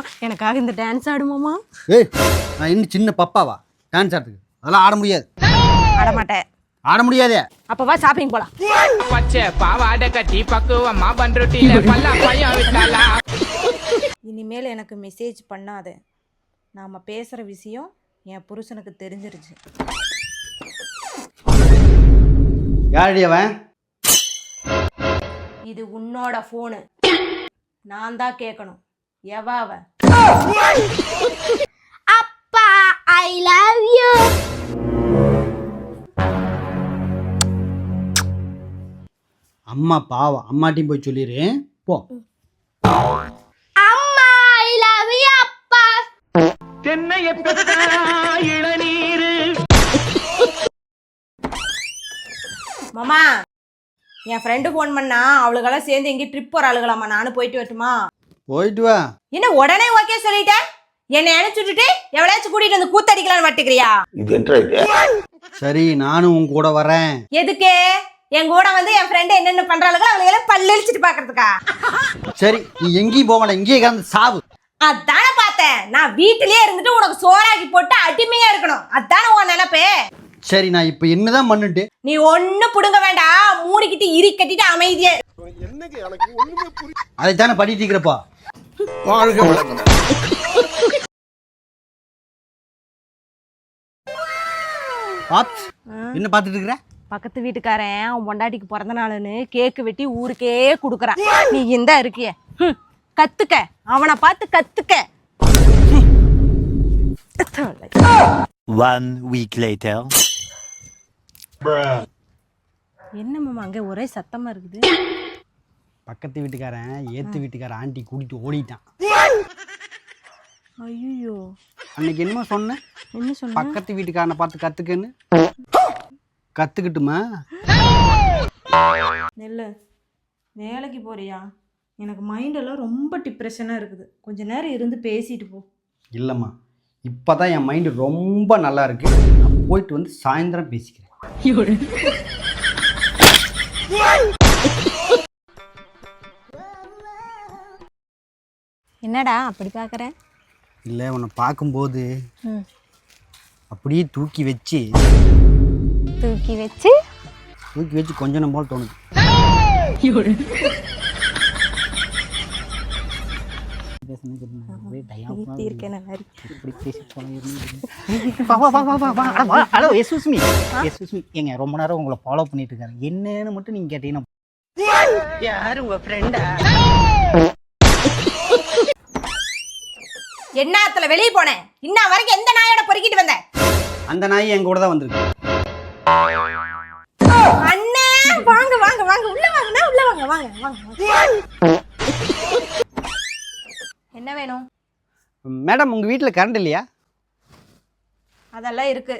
மாமா எனக்காக இந்த டான்ஸ் ஆடு மாமா. ஏய் நான் இன்னும் சின்ன பப்பாவா டான்ஸ் ஆடுறதுக்கு? அதெல்லாம் ஆட முடியாது. ஆட மாட்டேன். ஆட முடியாதே. அப்ப வா ஷாப்பிங் போலாம். பச்சை பாவாடை கட்டி பக்குவமா பண்ருட்டில பல்லா பையன் விட்டாளா. இனிமேல் எனக்கு மெசேஜ் பண்ணாத. நாம பேசுற விஷயம் என் புருஷனுக்கு தெரிஞ்சிருச்சு. யாரடி அவன்? இது உன்னோட போனு. நான் தான் கேட்கணும். எவா அவ? அப்பா ஐ லவ் யூ. அம்மா பாவம், அம்மாட்டையும் போய் சொல்லிடு போ. அம்மா ஐ லவ் யூ அப்பா. தென்னைய பெத்த இளநீரு. மாமா என் ஃப்ரெண்டு ஃபோன் பண்ணா அவளுக்கெல்லாம் சேர்ந்து எங்கேயும் ட்ரிப் போற ஆளுகளாமா. நானும் போயிட்டு வரட்டுமா? போயிட்டு வா. என்ன உடனே ஓகே சொல்லிட்டேன்? என்னை அனுப்பிச்சுட்டு எவ்வளோச்சும் கூட்டிட்டு வந்து கூத்தடிக்கலான்னு வட்டுக்கிறியா? சரி நானும் உன் கூட வரேன். எதுக்கு? என் கூட வந்து என் ஃப்ரெண்டு என்னென்ன பண்றாளுங்க அவளுக்கு பல்லெழிச்சிட்டு பாக்குறதுக்கா? சரி நீ எங்கேயும் போக வேண்டாம், இங்கேயே கிடந்து சாவு. அதானே பார்த்தேன். நான் வீட்டிலேயே இருந்துட்டு உனக்கு சோறாக்கி போட்டு அடிமையா இருக்கணும். அதானே உன் நினைப்பே. சரி நான் இப்ப என்னதான் பண்ணிட்டு? நீ ஒண்ணு புடுங்க வேண்டாம், மூடிக்கிட்டு இரி கட்டிட்டு அமைதியே. அதைத்தானே படிட்டு இருக்கிறப்பா. என்ன பாத்துட்டு இருக்கிற? பக்கத்து வீட்டுக்காரன் அவன் பொண்டாட்டிக்கு பிறந்த நாளுன்னு கேக்கு வெட்டி ஊருக்கே குடுக்கறான். நீ இந்த இருக்கிய கத்துக்க, அவனை பார்த்து கத்துக்க. 1 week later. என்ன மாமா அங்க ஒரே சத்தமா இருக்குது? பக்கத்து வீட்டுக்காரன் ஏத்து வீட்டுக்காரன் ஆண்டி கூட்டிட்டு ஓடிட்டான். ஐயோ அன்னைக்கு என்னமோ சொன்னேன். என்ன சொன்ன? பக்கத்து வீட்டுக்காரனை பார்த்து கத்துக்கன்னு. கத்துக்கிட்டுமா? நெல்லு வேலைக்கு போறியா? எனக்கு மைண்டெல்லாம் ரொம்ப டிப்ரெஷனாக இருக்குது. கொஞ்ச நேரம் இருந்து பேசிட்டு போ. இல்லைம்மா, இப்போதான் என் மைண்டு ரொம்ப நல்லா இருக்கு. நான் போயிட்டு வந்து சாயந்தரம் பேசிக்கிறேன். என்னடா அப்படி பார்க்குற? இல்லை உன்னை பார்க்கும்போது அப்படியே தூக்கி வச்சு கொஞ்சம் நம்ம போல் தோணுது. ரொம்ப நேரம் உங்களை ஃபாலோ பண்ணிட்டு இருக்காரு. என்னன்னு மட்டும் நீங்க கேட்டீங்கன்னா யாரு உங்க ஃப்ரெண்டா? என்னத்துல வெளியே போனேன்? இன்ன வரைக்கும் எந்த நாயோட பொறுக்கிட்டு வந்த? அந்த நாய் என் கூட தான் வந்திருக்கு. அண்ணே வாங்க வாங்க வாங்க, உள்ள வாங்கண்ணா, உள்ள வாங்க வாங்க வாங்க. என்ன வேணும்? மேடம் உங்க வீட்டில் கரண்ட் இல்லையா? அதெல்லாம் இருக்கு.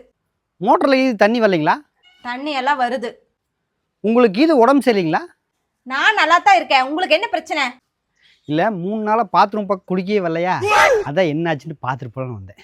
மோட்டரில் இது தண்ணி வரலைங்களா? தண்ணி எல்லாம் வருது. உங்களுக்கு இது உடம்பு சரியில்லைங்களா? நான் நல்லா தான் இருக்கேன். உங்களுக்கு என்ன பிரச்சனை? இல்லை 3 நாளாக பாத்ரூம் பக்கம் குளிக்கவே வரலையா? அதான் என்ன ஆச்சுன்னு பார்த்துட்டு போகலான்னு வந்தேன்.